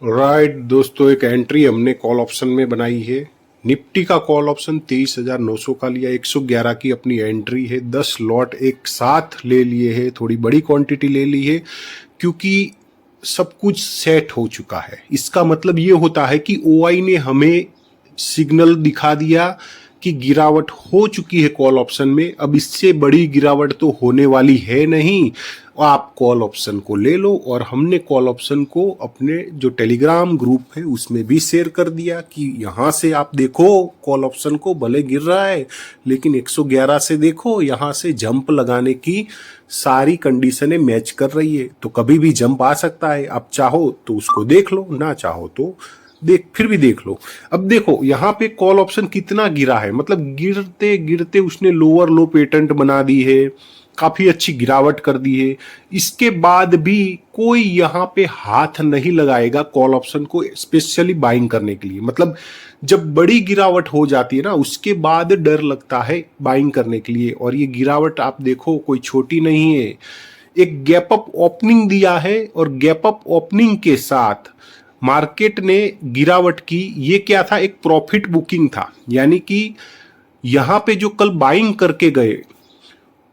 Right दोस्तों, एक entry हमने कॉल ऑप्शन में बनाई है। निफ्टी का कॉल ऑप्शन 23,900 का लिया, 111 की अपनी एंट्री है। 10 लॉट एक साथ ले लिए है, थोड़ी बड़ी क्वांटिटी ले ली है क्योंकि सब कुछ सेट हो चुका है। इसका मतलब ये होता है कि ओआई ने हमें सिग्नल दिखा दिया कि गिरावट हो चुकी है कॉल ऑप्शन में। अब इससे बड़ी गिरावट तो होने वाली है नहीं, आप कॉल ऑप्शन को ले लो। और हमने कॉल ऑप्शन को अपने जो टेलीग्राम ग्रुप है उसमें भी शेयर कर दिया कि यहाँ से आप देखो कॉल ऑप्शन को, भले गिर रहा है लेकिन 111 से देखो, यहाँ से जंप लगाने की सारी कंडीशनें मैच कर रही है। तो कभी भी जंप आ सकता है, आप चाहो तो उसको देख लो, ना चाहो तो फिर भी देख लो। अब देखो यहाँ पे कॉल ऑप्शन कितना गिरा है, मतलब गिरते गिरते उसने लोअर लो पेटेंट बना दी है, काफी अच्छी गिरावट कर दी है। इसके बाद भी कोई यहाँ पे हाथ नहीं लगाएगा कॉल ऑप्शन को स्पेशली बाइंग करने के लिए। मतलब जब बड़ी गिरावट हो जाती है ना, उसके बाद डर लगता है बाइंग करने के लिए। और ये गिरावट आप देखो कोई छोटी नहीं है। एक गैप अप ओपनिंग दिया है और गैप अप ओपनिंग के साथ मार्केट ने गिरावट की। ये क्या था, एक प्रॉफिट बुकिंग था। यानी कि यहां पे जो कल बाइंग करके गए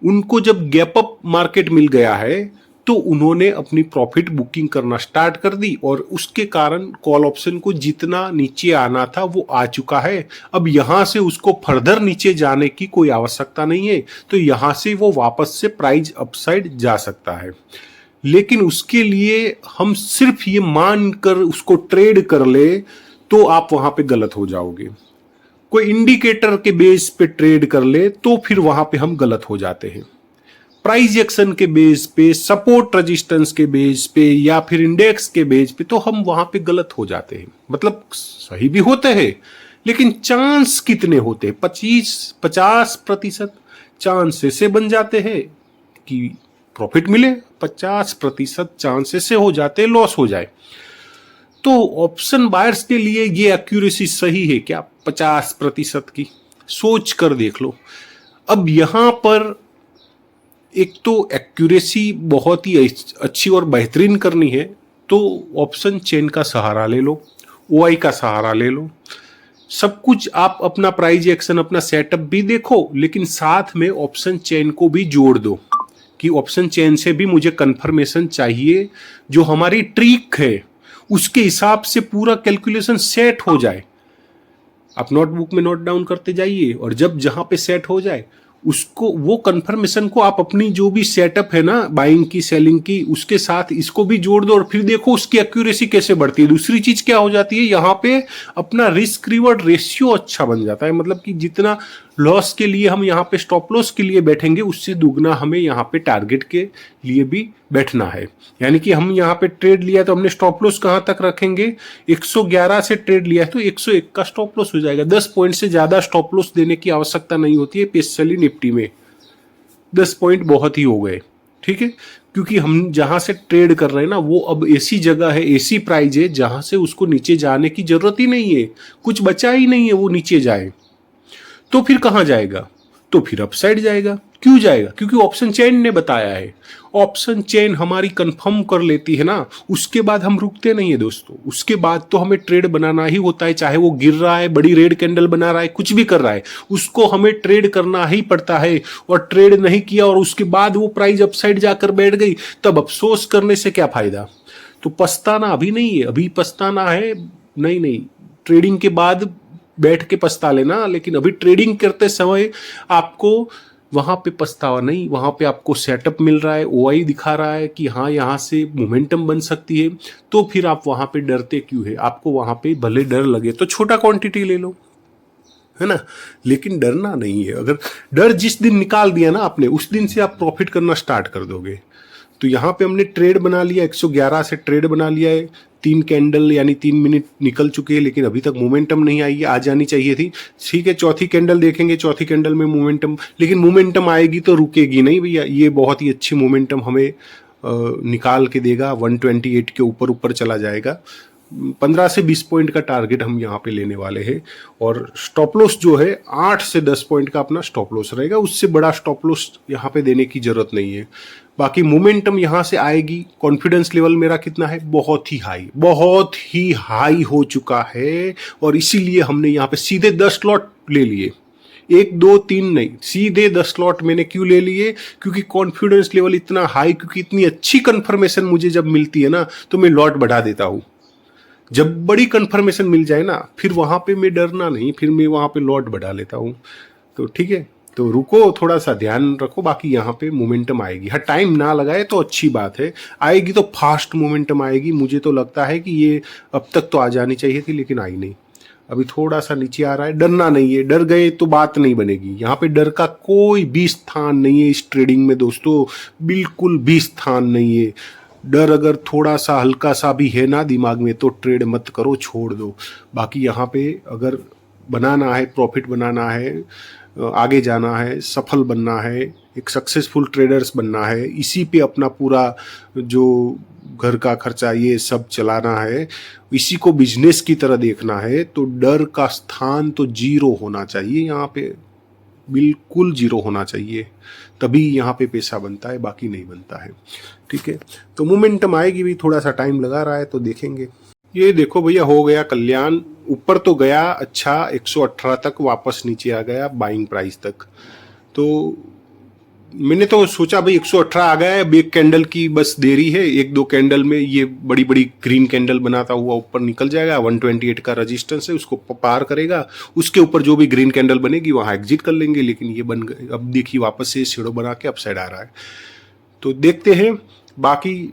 उनको जब गैप अप मार्केट मिल गया है तो उन्होंने अपनी प्रॉफिट बुकिंग करना स्टार्ट कर दी और उसके कारण कॉल ऑप्शन को जितना नीचे आना था वो आ चुका है। अब यहां से उसको फर्दर नीचे जाने की कोई आवश्यकता नहीं है, तो यहां से वो वापस से प्राइस अपसाइड जा सकता है। लेकिन उसके लिए हम सिर्फ ये मानकर उसको ट्रेड कर ले तो आप वहां पे गलत हो जाओगे। कोई इंडिकेटर के बेस पे ट्रेड कर ले तो फिर वहां पे हम गलत हो जाते हैं। प्राइस एक्शन के बेस पे, सपोर्ट रेजिस्टेंस के बेस पे या फिर इंडेक्स के बेस पे तो हम वहां पे गलत हो जाते हैं। मतलब सही भी होते हैं लेकिन चांस कितने होते हैं, 50% चांसेस से बन जाते हैं कि प्रॉफिट मिले, 50% चांसेस से हो जाते लॉस हो जाए। तो ऑप्शन बायर्स के लिए ये एक्यूरेसी सही है क्या 50% की? सोच कर देख लो। अब यहां पर एक तो एक्यूरेसी बहुत ही अच्छी और बेहतरीन करनी है तो ऑप्शन चेन का सहारा ले लो, ओआई का सहारा ले लो। सब कुछ आप अपना प्राइस एक्शन, अपना सेटअप भी देखो, लेकिन साथ में ऑप्शन चेन को भी जोड़ दो कि ऑप्शन चेन से भी मुझे कंफर्मेशन चाहिए, जो हमारी ट्रिक है उसके हिसाब से पूरा कैलकुलेशन सेट हो जाए। आप नोटबुक में नोट डाउन करते जाइए और जब जहां पे सेट हो जाए उसको, वो कंफर्मेशन को आप अपनी जो भी सेटअप है ना बाइंग की सेलिंग की, उसके साथ इसको भी जोड़ दो और फिर देखो उसकी एक्यूरेसी कैसे बढ़ती है। दूसरी चीज क्या हो जाती है, यहाँ पे अपना रिस्क रिवॉर्ड रेशियो अच्छा बन जाता है। मतलब कि जितना लॉस के लिए हम यहाँ पे स्टॉप लॉस के लिए बैठेंगे उससे दुगना हमें यहाँ पे टारगेट के लिए भी बैठना है। यानी कि हम यहाँ पे ट्रेड लिया तो हमने स्टॉप लॉस कहाँ तक रखेंगे, 111 से ट्रेड लिया है तो 101 का स्टॉप लॉस हो जाएगा। 10 पॉइंट से ज्यादा स्टॉप लॉस देने की आवश्यकता नहीं होती है, स्पेशली निफ्टी में 10 पॉइंट बहुत ही हो गए। ठीक है, क्योंकि हम जहां से ट्रेड कर रहे हैं ना वो अब ऐसी जगह है, ऐसी प्राइस है जहां से उसको नीचे जाने की जरूरत ही नहीं है, कुछ बचा ही नहीं है वो नीचे जाए। तो फिर कहां जाएगा, तो फिर अपसाइड जाएगा। क्यों जाएगा, क्योंकि ऑप्शन चेन ने बताया है। ऑप्शन चेन हमारी कंफर्म कर लेती है ना, उसके बाद हम रुकते नहीं है दोस्तों। उसके बाद तो हमें ट्रेड बनाना ही होता है, चाहे वो गिर रहा है, बड़ी रेड कैंडल बना रहा है, कुछ भी कर रहा है, उसको हमें ट्रेड करना ही पड़ता है। और ट्रेड नहीं किया और उसके बाद वो प्राइस अपसाइड जाकर बैठ गई, तब अफसोस करने से क्या फायदा। तो पछताना अभी नहीं है, अभी पछताना है नहीं नहीं, ट्रेडिंग के बाद बैठ के पछता लेना, लेकिन अभी ट्रेडिंग करते समय आपको वहां पे पछतावा नहीं, वहां पे आपको सेटअप मिल रहा है, ओआई दिखा रहा है कि हाँ यहाँ से मोमेंटम बन सकती है। तो फिर आप वहां पे डरते क्यों है, आपको वहां पे भले डर लगे तो छोटा क्वांटिटी ले लो, है ना, लेकिन डरना नहीं है। अगर डर जिस दिन निकाल दिया ना आपने, उस दिन से आप प्रॉफिट करना स्टार्ट कर दोगे। तो यहाँ पे हमने ट्रेड बना लिया, 111 से ट्रेड बना लिया है। 3 कैंडल यानी 3 मिनट निकल चुके हैं लेकिन अभी तक मोमेंटम नहीं आई है, आ जानी चाहिए थी। ठीक है, चौथी कैंडल देखेंगे, चौथी कैंडल में मोमेंटम, लेकिन मोमेंटम आएगी तो रुकेगी नहीं भैया। ये बहुत ही अच्छी मोमेंटम हमें निकाल के देगा, 128 के ऊपर ऊपर चला जाएगा। 15 से 20 पॉइंट का टारगेट हम यहाँ पे लेने वाले हैं। और स्टॉप लॉस जो है 8 से 10 पॉइंट का अपना स्टॉप लॉस रहेगा, उससे बड़ा स्टॉप लॉस यहाँ पे देने की जरूरत नहीं है। बाकी मोमेंटम यहाँ से आएगी। कॉन्फिडेंस लेवल मेरा कितना है, बहुत ही हाई हो चुका है, और इसीलिए हमने यहाँ पे सीधे 10 लॉट ले लिए, 1 2 3 नहीं, सीधे 10 लॉट मैंने क्यों ले लिए, क्योंकि कॉन्फिडेंस लेवल इतना हाई, क्योंकि इतनी अच्छी कंफर्मेशन मुझे जब मिलती है ना तो मैं लॉट बढ़ा देता हूँ। जब बड़ी कंफर्मेशन मिल जाए ना, फिर वहां पे मैं डरना नहीं, फिर मैं वहां पे लॉट बढ़ा लेता हूँ। तो ठीक है, तो रुको, थोड़ा सा ध्यान रखो। बाकी यहाँ पे मोमेंटम आएगी, हाँ टाइम ना लगाए तो अच्छी बात है, आएगी तो फास्ट मोमेंटम आएगी। मुझे तो लगता है कि ये अब तक तो आ जानी चाहिए थी, लेकिन आई नहीं। अभी थोड़ा सा नीचे आ रहा है, डरना नहीं है, डर गए तो बात नहीं बनेगी। यहाँ पे डर का कोई भी स्थान नहीं है इस ट्रेडिंग में दोस्तों, बिल्कुल भी स्थान नहीं है। डर अगर थोड़ा सा हल्का सा भी है ना दिमाग में तो ट्रेड मत करो, छोड़ दो। बाकी यहाँ पे अगर बनाना है, प्रॉफिट बनाना है, आगे जाना है, सफल बनना है, एक सक्सेसफुल ट्रेडर्स बनना है, इसी पे अपना पूरा जो घर का खर्चा ये सब चलाना है, इसी को बिजनेस की तरह देखना है, तो डर का स्थान तो जीरो होना चाहिए यहाँ पे, बिल्कुल जीरो होना चाहिए, तभी यहाँ पे पैसा बनता है, बाकी नहीं बनता है। ठीक है, तो मोमेंटम आएगी भी, थोड़ा सा टाइम लगा रहा है तो देखेंगे। ये देखो भैया, हो गया कल्याण, ऊपर तो गया अच्छा 118 तक, वापस नीचे आ गया बाइंग प्राइस तक। तो मैंने तो सोचा भाई 118 आ गया है, अब एक कैंडल की बस देरी है, 1 2 कैंडल में ये बड़ी बड़ी ग्रीन कैंडल बनाता हुआ ऊपर निकल जाएगा। 128 का रेजिस्टेंस है, उसको पार करेगा, उसके ऊपर जो भी ग्रीन कैंडल बनेगी वहां एग्जिट कर लेंगे। लेकिन ये बन गए, अब देखिए वापस से शेडो बना के अपसाइड आ रहा है, तो देखते हैं। बाकी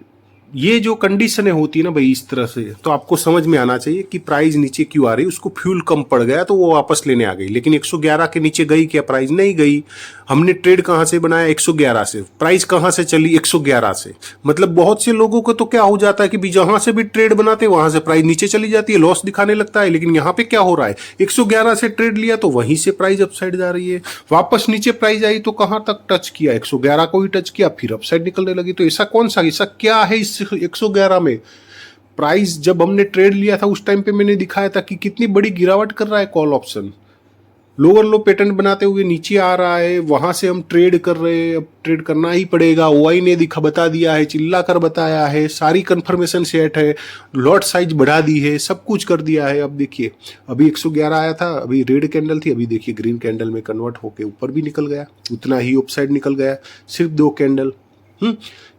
ये जो कंडीशनें होती है ना भाई इस तरह से, तो आपको समझ में आना चाहिए कि प्राइस नीचे क्यों आ रही है। उसको फ्यूल कम पड़ गया तो वो वापस लेने आ गई, लेकिन 111 के नीचे गई क्या प्राइस? नहीं गई। हमने ट्रेड कहां से बनाया? 111 से। प्राइस कहां से चली? 111 से। मतलब बहुत से लोगों को तो क्या हो जाता है कि जहां से भी ट्रेड बनाते वहां से प्राइस नीचे चली जाती है, लॉस दिखाने लगता है। लेकिन यहाँ पे क्या हो रहा है, 111 से ट्रेड लिया तो वहीं से प्राइस अपसाइड जा रही है, वापस नीचे प्राइस आई तो कहां तक टच किया? 111 को ही टच किया, फिर अपसाइड निकलने लगी। तो ऐसा कौन सा, ऐसा क्या है इस 111 में? प्राइस जब हमने ट्रेड लिया था उस टाइम पे मैंने दिखाया था कि कितनी बड़ी गिरावट कर रहा है कॉल ऑप्शन, लोअर लो पैटर्न बनाते हुए नीचे आ रहा है, वहां से हम ट्रेड कर रहे हैं। अब ट्रेड करना ही पड़ेगा, ओआई ने बता दिया है, चिल्ला कर बताया है, सारी कंफर्मेशन सेट है, लॉट साइज बढ़ा दी है, सब कुछ कर दिया है। अब देखिए अभी 111 आया था, अभी रेड कैंडल थी, अभी देखिए ग्रीन कैंडल में कन्वर्ट होके ऊपर भी निकल गया, उतना ही अपसाइड निकल गया, सिर्फ 2 कैंडल।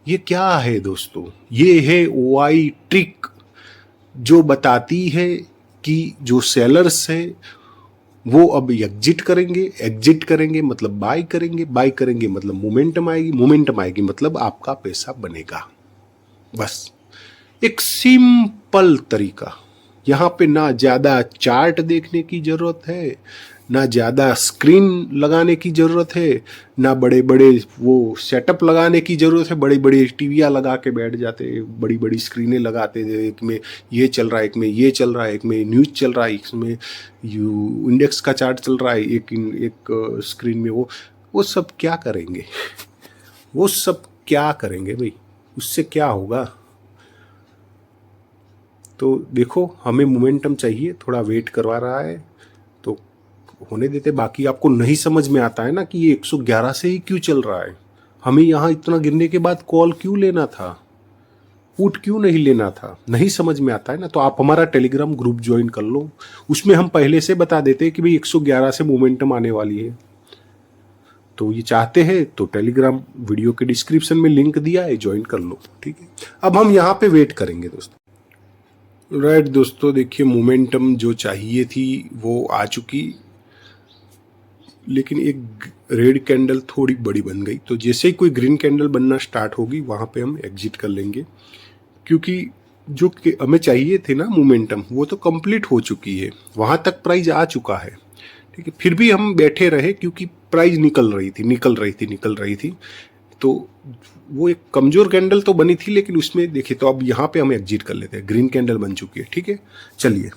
ये क्या है दोस्तों? ये है ओआई ट्रिक, जो बताती है कि जो सेलर्स है वो अब एग्जिट करेंगे मतलब बाय करेंगे मतलब मोमेंटम आएगी मतलब आपका पैसा बनेगा। बस एक सिंपल तरीका। यहाँ पे ना ज़्यादा चार्ट देखने की ज़रूरत है, ना ज़्यादा स्क्रीन लगाने की ज़रूरत है, ना बड़े बड़े वो सेटअप लगाने की ज़रूरत है। बड़ी बड़ी टीवियाँ लगा के बैठ जाते, बड़ी बड़ी स्क्रीनें लगाते, एक में ये चल रहा है, एक में ये चल रहा है, एक में न्यूज़ चल रहा है, इसमें इंडेक्स का चार्ट चल रहा है, एक स्क्रीन में वो सब क्या करेंगे? वो सब क्या करेंगे भाई? उससे क्या होगा? तो देखो हमें मोमेंटम चाहिए, थोड़ा वेट करवा रहा है तो होने देते। बाकी आपको नहीं समझ में आता है ना कि ये 111 से ही क्यों चल रहा है, हमें यहाँ इतना गिरने के बाद कॉल क्यों लेना था, पुट क्यों नहीं लेना था, नहीं समझ में आता है ना। तो आप हमारा टेलीग्राम ग्रुप ज्वाइन कर लो, उसमें हम पहले से बता देते हैं कि भाई 111 से मोमेंटम आने वाली है। तो ये चाहते हैं तो टेलीग्राम वीडियो के डिस्क्रिप्शन में लिंक दिया है, ज्वाइन कर लो। ठीक है, अब हम यहाँ पे वेट करेंगे दोस्तों। राइट दोस्तों, देखिए मोमेंटम जो चाहिए थी वो आ चुकी, लेकिन एक रेड कैंडल थोड़ी बड़ी बन गई। तो जैसे ही कोई ग्रीन कैंडल बनना स्टार्ट होगी वहाँ पे हम एग्जिट कर लेंगे, क्योंकि जो हमें चाहिए थे ना मोमेंटम वो तो कंप्लीट हो चुकी है, वहाँ तक प्राइस आ चुका है। ठीक है, फिर भी हम बैठे रहे क्योंकि प्राइस निकल रही थी। तो वो एक कमजोर कैंडल तो बनी थी, लेकिन उसमें देखिए, तो अब यहाँ पे हम एग्जिट कर लेते हैं, ग्रीन कैंडल बन चुकी है। ठीक है, चलिए।